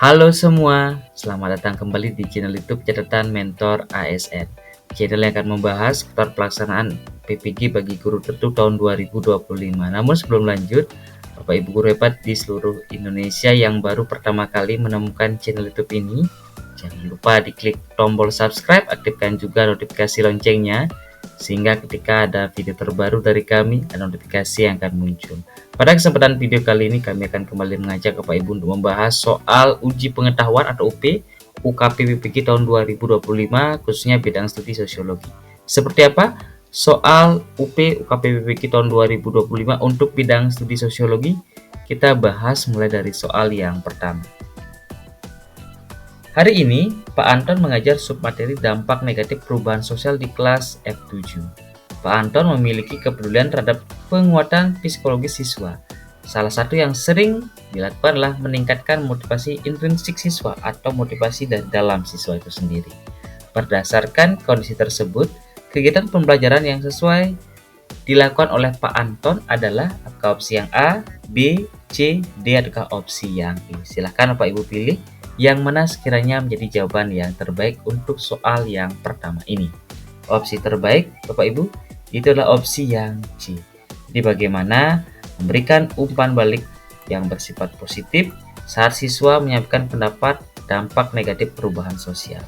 Halo semua, selamat datang kembali di channel YouTube Catatan Mentor ASN. Channel yang akan membahas seputar pelaksanaan PPG bagi guru tertutup tahun 2025. Namun sebelum lanjut, Bapak Ibu guru hebat di seluruh Indonesia yang baru pertama kali menemukan channel YouTube ini, jangan lupa diklik tombol subscribe, aktifkan juga notifikasi loncengnya, sehingga ketika ada video terbaru dari kami, ada notifikasi yang akan muncul. Pada kesempatan video kali ini kami akan kembali mengajak Bapak Ibu untuk membahas soal uji pengetahuan atau UP UKP PPG tahun 2025 khususnya bidang studi sosiologi. Seperti apa soal UP UKP PPG tahun 2025 untuk bidang studi sosiologi? Kita bahas mulai dari soal yang pertama. Hari ini Pak Anton mengajar submateri dampak negatif perubahan sosial di kelas F7. Pak Anton memiliki kepedulian terhadap penguatan psikologis siswa. Salah satu yang sering dilakukan adalah meningkatkan motivasi intrinsik siswa atau motivasi dari dalam siswa itu sendiri. Berdasarkan kondisi tersebut, kegiatan pembelajaran yang sesuai dilakukan oleh Pak Anton adalah apakah opsi yang A, B, C, D ataukah opsi yang E. Silahkan Bapak Ibu pilih yang mana sekiranya menjadi jawaban yang terbaik untuk soal yang pertama ini. Opsi terbaik Bapak Ibu itu adalah opsi yang C. Jadi bagaimana memberikan umpan balik yang bersifat positif saat siswa menyampaikan pendapat dampak negatif perubahan sosial.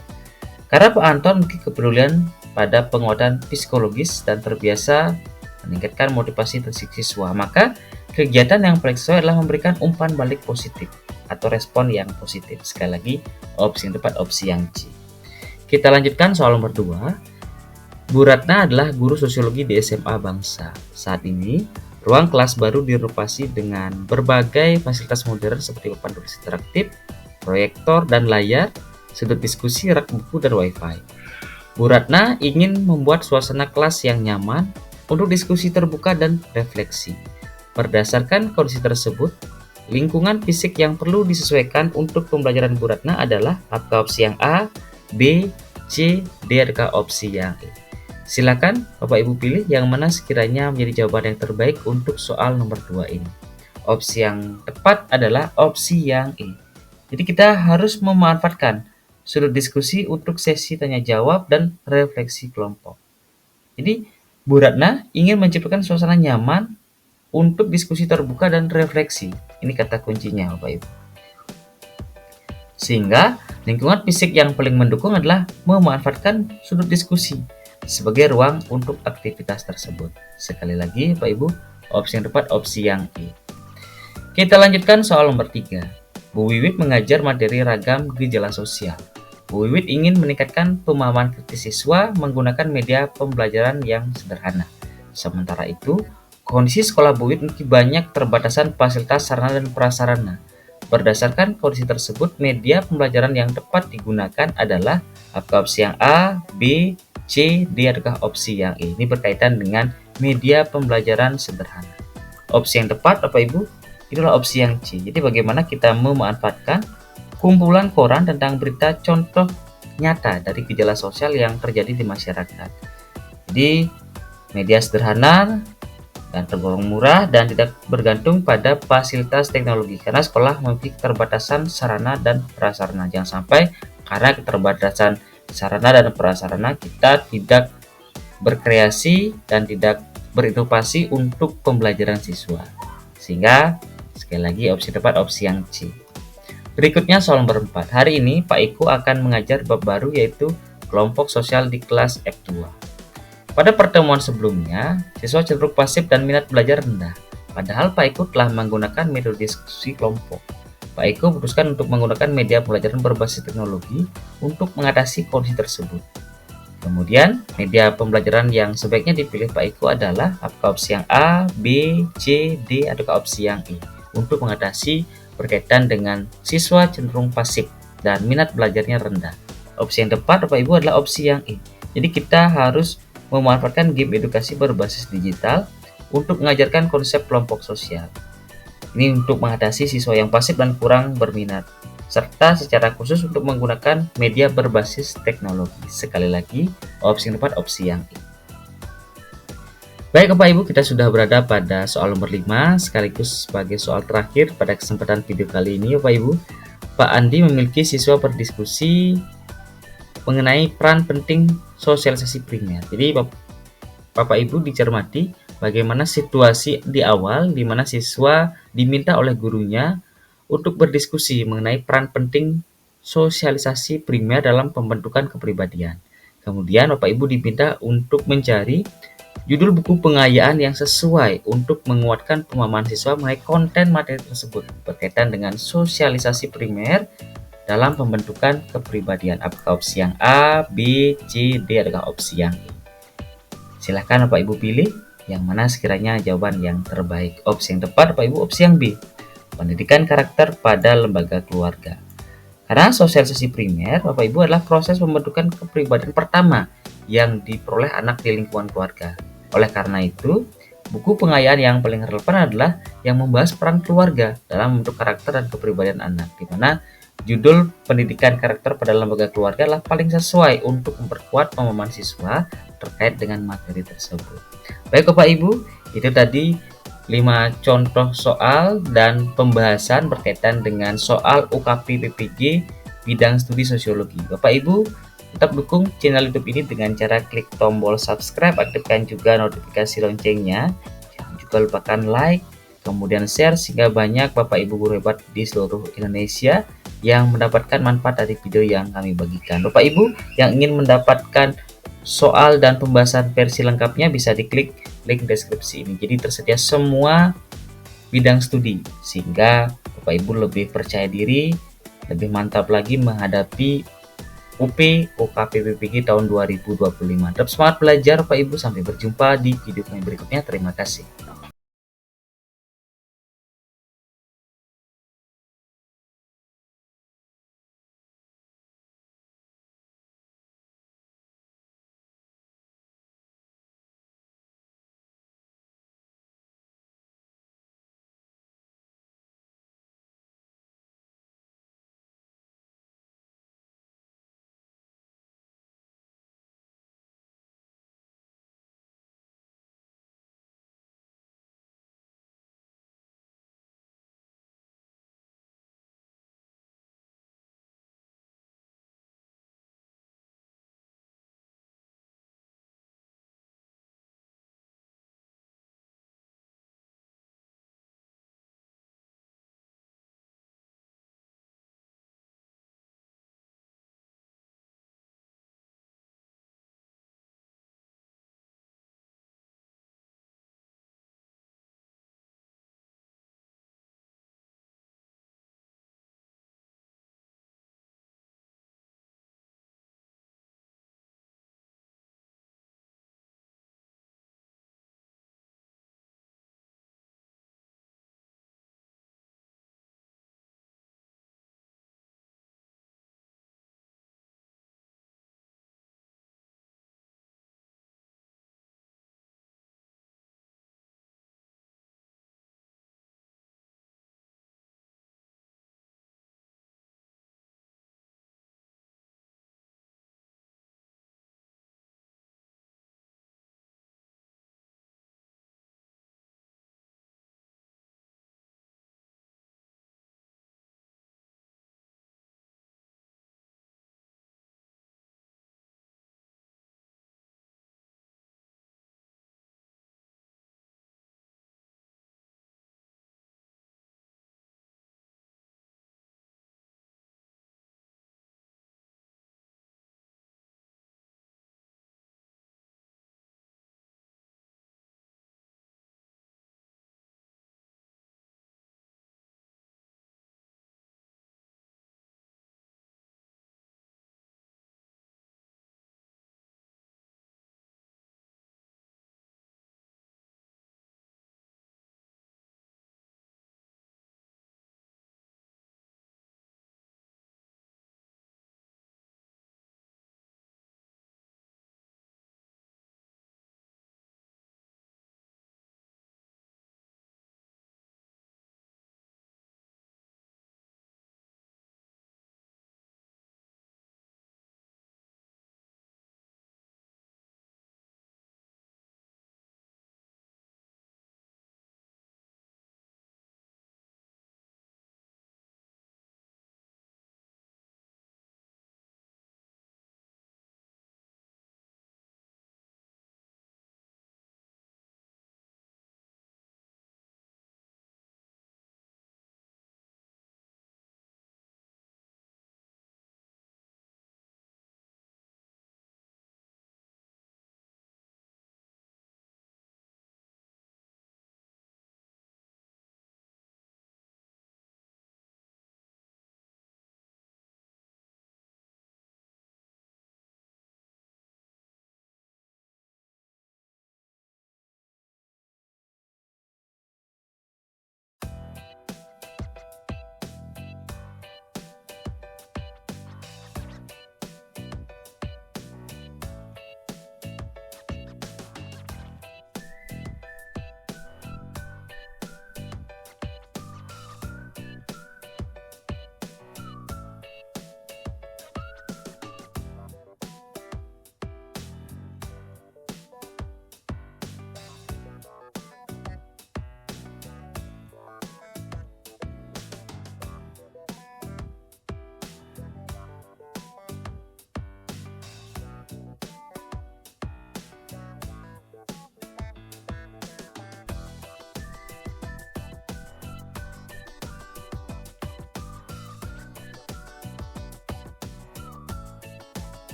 Karena Pak Anton memiliki kepedulian pada penguatan psikologis dan terbiasa meningkatkan motivasi intrinsik siswa, maka kegiatan yang paling sesuai adalah memberikan umpan balik positif atau respon yang positif. Sekali lagi, opsi yang tepat opsi yang C. Kita lanjutkan soal nomor 2. Bu Ratna adalah guru sosiologi di SMA Bangsa. Saat ini, ruang kelas baru direnovasi dengan berbagai fasilitas modern seperti papan tulis interaktif, proyektor dan layar, sudut diskusi, rak buku, dan wifi. Bu Ratna ingin membuat suasana kelas yang nyaman untuk diskusi terbuka dan refleksi. Berdasarkan kondisi tersebut, lingkungan fisik yang perlu disesuaikan untuk pembelajaran Bu Ratna adalah apakah opsi yang A, B, C, D ataukah opsi yang E. Silakan Bapak Ibu pilih yang mana sekiranya menjadi jawaban yang terbaik untuk soal nomor 2 ini. Opsi yang tepat adalah opsi yang E. Jadi kita harus memanfaatkan sudut diskusi untuk sesi tanya jawab dan refleksi kelompok. Jadi Bu Ratna ingin menciptakan suasana nyaman untuk diskusi terbuka dan refleksi. Ini kata kuncinya Bapak Ibu. Sehingga lingkungan fisik yang paling mendukung adalah memanfaatkan sudut diskusi sebagai ruang untuk aktivitas tersebut. Sekali lagi Bapak Ibu, opsi yang tepat opsi yang E. Kita lanjutkan soal nomor 3. Bu Wiwit mengajar materi ragam gejala sosial. Bu Wiwit ingin meningkatkan pemahaman kritis siswa menggunakan media pembelajaran yang sederhana. Sementara itu, kondisi sekolah Bu Wiwit memiliki banyak keterbatasan fasilitas sarana dan prasarana. Berdasarkan kondisi tersebut, media pembelajaran yang tepat digunakan adalah apakah opsi yang A, B, C, D ataukah opsi yang E. Ini berkaitan dengan media pembelajaran sederhana. Opsi yang tepat Bapak Ibu itulah opsi yang C. Jadi bagaimana kita memanfaatkan kumpulan koran tentang berita contoh nyata dari gejala sosial yang terjadi di masyarakat. Jadi media sederhana dan tergolong murah dan tidak bergantung pada fasilitas teknologi karena sekolah memiliki keterbatasan sarana dan prasarana. Jangan sampai karena keterbatasan sarana dan prasarana kita tidak berkreasi dan tidak berinovasi untuk pembelajaran siswa. Sehingga sekali lagi opsi tepat opsi yang C. Berikutnya soal nomor 4. Hari ini Pak Iko akan mengajar bab baru yaitu kelompok sosial di kelas F2. Pada pertemuan sebelumnya, siswa cenderung pasif dan minat belajar rendah. Padahal Pak Iko telah menggunakan metode diskusi kelompok. Pak Iko memutuskan untuk menggunakan media pembelajaran berbasis teknologi untuk mengatasi kondisi tersebut. Kemudian, media pembelajaran yang sebaiknya dipilih Pak Iko adalah apakah opsi yang A, B, C, D, atau opsi yang E untuk mengatasi berkaitan dengan siswa cenderung pasif dan minat belajarnya rendah. Opsi yang tepat Bapak Ibu adalah opsi yang E. Jadi kita harus memanfaatkan game edukasi berbasis digital untuk mengajarkan konsep kelompok sosial. Ini untuk mengatasi siswa yang pasif dan kurang berminat, serta secara khusus untuk menggunakan media berbasis teknologi. Sekali lagi, opsi yang tepat opsi yang E. Baik Bapak Ibu, kita sudah berada pada soal nomor 5 sekaligus sebagai soal terakhir pada kesempatan video kali ini Bapak Ibu. Pak Andi memiliki siswa berdiskusi mengenai peran penting sosialisasi primer. Jadi Bapak Ibu dicermati bagaimana situasi di awal di mana siswa diminta oleh gurunya untuk berdiskusi mengenai peran penting sosialisasi primer dalam pembentukan kepribadian. Kemudian Bapak Ibu diminta untuk mencari judul buku pengayaan yang sesuai untuk menguatkan pemahaman siswa mengenai konten materi tersebut berkaitan dengan sosialisasi primer dalam pembentukan kepribadian. Apakah opsi yang A, B, C, D adalah opsi yang E? Silahkan Bapak Ibu pilih yang mana sekiranya jawaban yang terbaik. Opsi yang tepat Bapak Ibu opsi yang B. Pendidikan karakter pada lembaga keluarga. Karena sosialisasi primer Bapak Ibu adalah proses pembentukan kepribadian pertama yang diperoleh anak di lingkungan keluarga. Oleh karena itu, buku pengayaan yang paling relevan adalah yang membahas peran keluarga dalam membentuk karakter dan kepribadian anak, di mana judul pendidikan karakter pada lembaga keluarga adalah paling sesuai untuk memperkuat pemahaman siswa terkait dengan materi tersebut. Baik Bapak Ibu, itu tadi 5 contoh soal dan pembahasan berkaitan dengan soal UKP PPG bidang studi sosiologi. Bapak Ibu tetap dukung channel YouTube ini dengan cara klik tombol subscribe, aktifkan juga notifikasi loncengnya. Jangan juga lupakan like, kemudian share sehingga banyak Bapak Ibu guru hebat di seluruh Indonesia yang mendapatkan manfaat dari video yang kami bagikan. Bapak Ibu yang ingin mendapatkan soal dan pembahasan versi lengkapnya bisa diklik link deskripsi ini. Jadi tersedia semua bidang studi sehingga Bapak Ibu lebih percaya diri, lebih mantap lagi menghadapi UP UKP PPG tahun 2025. Tetap semangat belajar Bapak Ibu, sampai berjumpa di video kami berikutnya. Terima kasih.